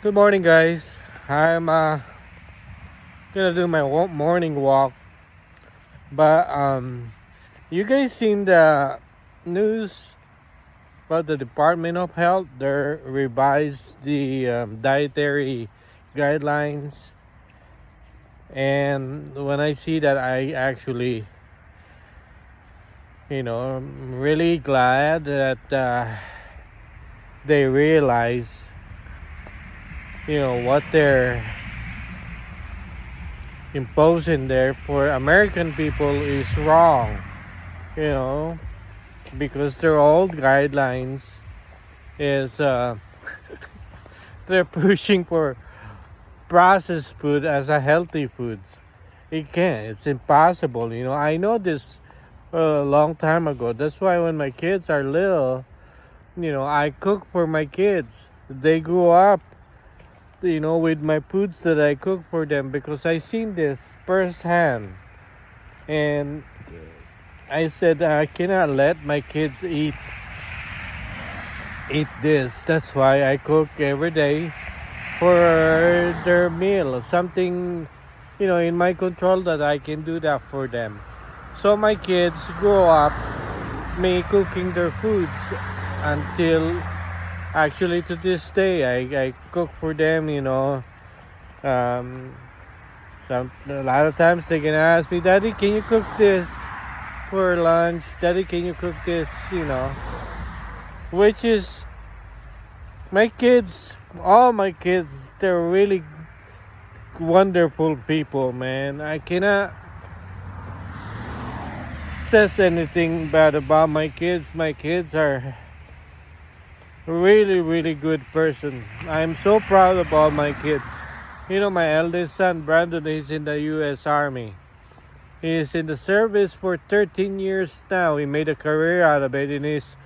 Good morning, guys. I'm gonna do my morning walk, but you guys seen the news about the Department of Health? They revised the dietary guidelines, and when I see that, I actually, I'm really glad that they realize, what they're imposing there for American people is wrong. You know, because their old guidelines is they're pushing for processed food as a healthy foods. It can't. It's impossible. I know this a long time ago. That's why when my kids are little, I cook for my kids. They grew up, with my foods that I cook for them because I seen this firsthand. And I said I cannot let my kids eat this. That's why I cook every day for their meal. Something, in my control that I can do that for them. So my kids grow up me cooking their foods until actually to this day I cook for them, Um, a lot of times they can ask me, Daddy, can you cook this for lunch? Daddy, can you cook this? Which is my kids, all my kids, they're really wonderful people, man. I cannot says anything bad about my kids. My kids are really, really good person. I'm so proud about my kids. My eldest son, Brandon, is in the U.S. Army. He is in the service for 13 years now. He made a career out of it and he's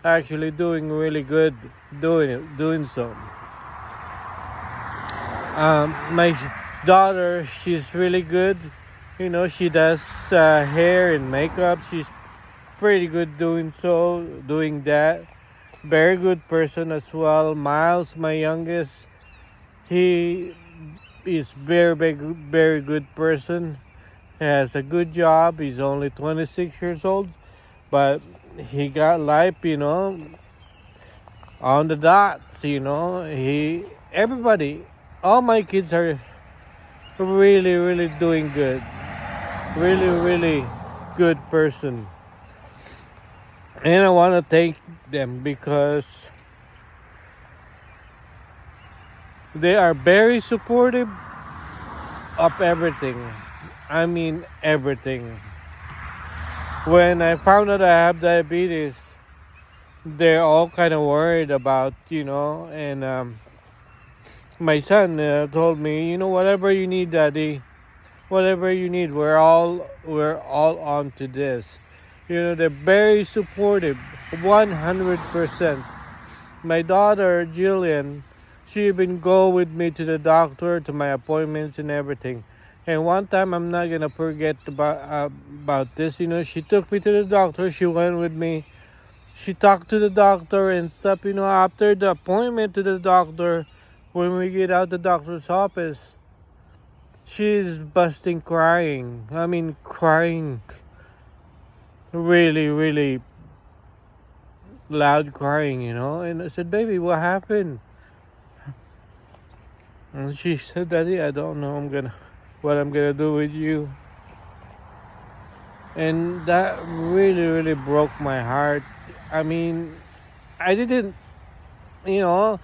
actually doing really good doing so. My daughter, she's really good. She does hair and makeup. She's pretty good doing that. Very good person as well. Miles, my youngest, he is very good person. He has a good job. He's only 26 years old, but he got life, on the dots. Everybody, all my kids are really, really doing good. Really, really good person. And I want to thank them because they are very supportive of everything. I mean everything. When I found out I have diabetes, they're all kind of worried about, and my son told me, whatever you need, Daddy, whatever you need, we're all on to this. They're very supportive, 100%. My daughter Jillian, she even go with me to the doctor, to my appointments and everything. And one time I'm not gonna forget about this. She took me to the doctor. She went with me. She talked to the doctor and stuff. After the appointment to the doctor, when we get out the doctor's office, she's busting crying. I mean, crying. Really, really loud crying, And I said, baby, what happened? And she said, Daddy, I don't know what I'm gonna do with you. And that really, really broke my heart. I mean, I didn't, you know,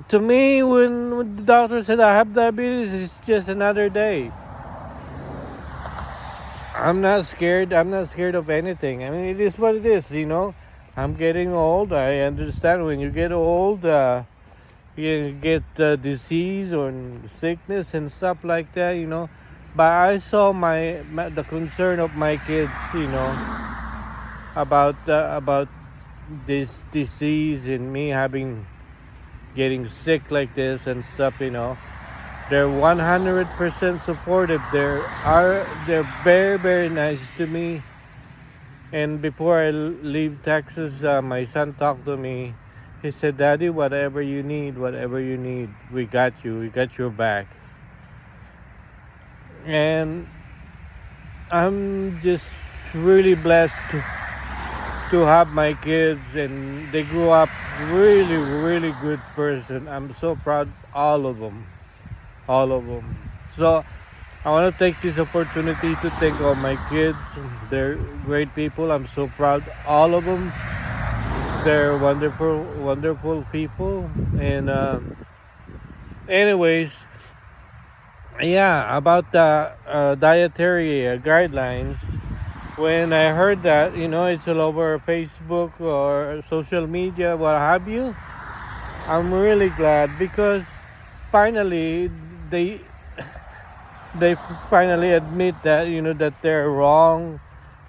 to me, when the doctor said I have diabetes, it's just another day. I'm not scared. I'm not scared of anything. I mean, it is what it is. I'm getting old. I understand when you get old, you get disease or sickness and stuff like that. But I saw the concern of my kids, about this disease and me getting sick like this and stuff. They're 100% supportive. They're very, very nice to me. And before I leave Texas, my son talked to me He said, "Daddy, whatever you need, we got you. We got your back." And I'm just really blessed to have my kids, and they grew up really, really good person. I'm so proud, all of them. So I want to take this opportunity to thank all my kids. They're great people. I'm so proud, all of them. They're wonderful, wonderful people. And anyways, yeah, about the dietary guidelines. When I heard that, it's all over Facebook or social media, what have you, I'm really glad because finally they they finally admit that that they're wrong,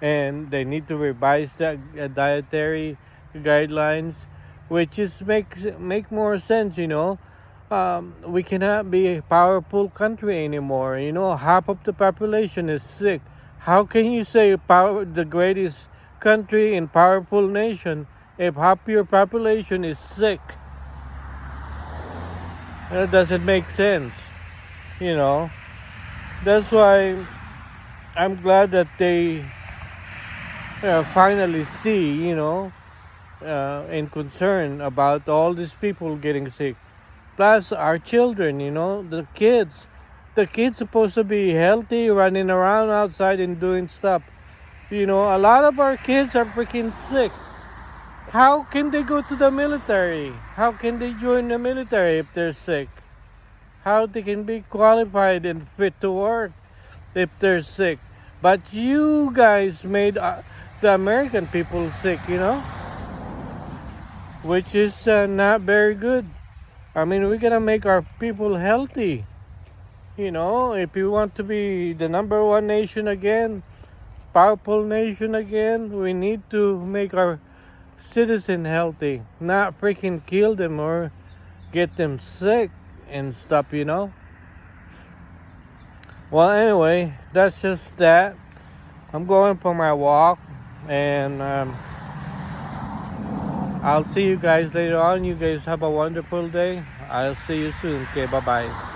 and they need to revise the dietary guidelines, which is make more sense. We cannot be a powerful country anymore. Half of the population is sick. How can you say the greatest country and powerful nation if half your population is sick? That doesn't make sense. you know that's why I'm glad that they finally see, and concern about all these people getting sick. Plus our children, the kids supposed to be healthy, running around outside and doing stuff. A lot of our kids are freaking sick. How can they go to the military? How can they join the military if they're sick? How they can be qualified and fit to work if they're sick? But you guys made the American people sick, which is not very good. I mean, we gotta make our people healthy. If we want to be the number one nation again, powerful nation again, we need to make our citizen healthy, not freaking kill them or get them sick and stuff. Well, anyway, that's just that. I'm going for my walk, and I'll see you guys later on. You guys have a wonderful day. I'll see you soon. Okay, bye-bye.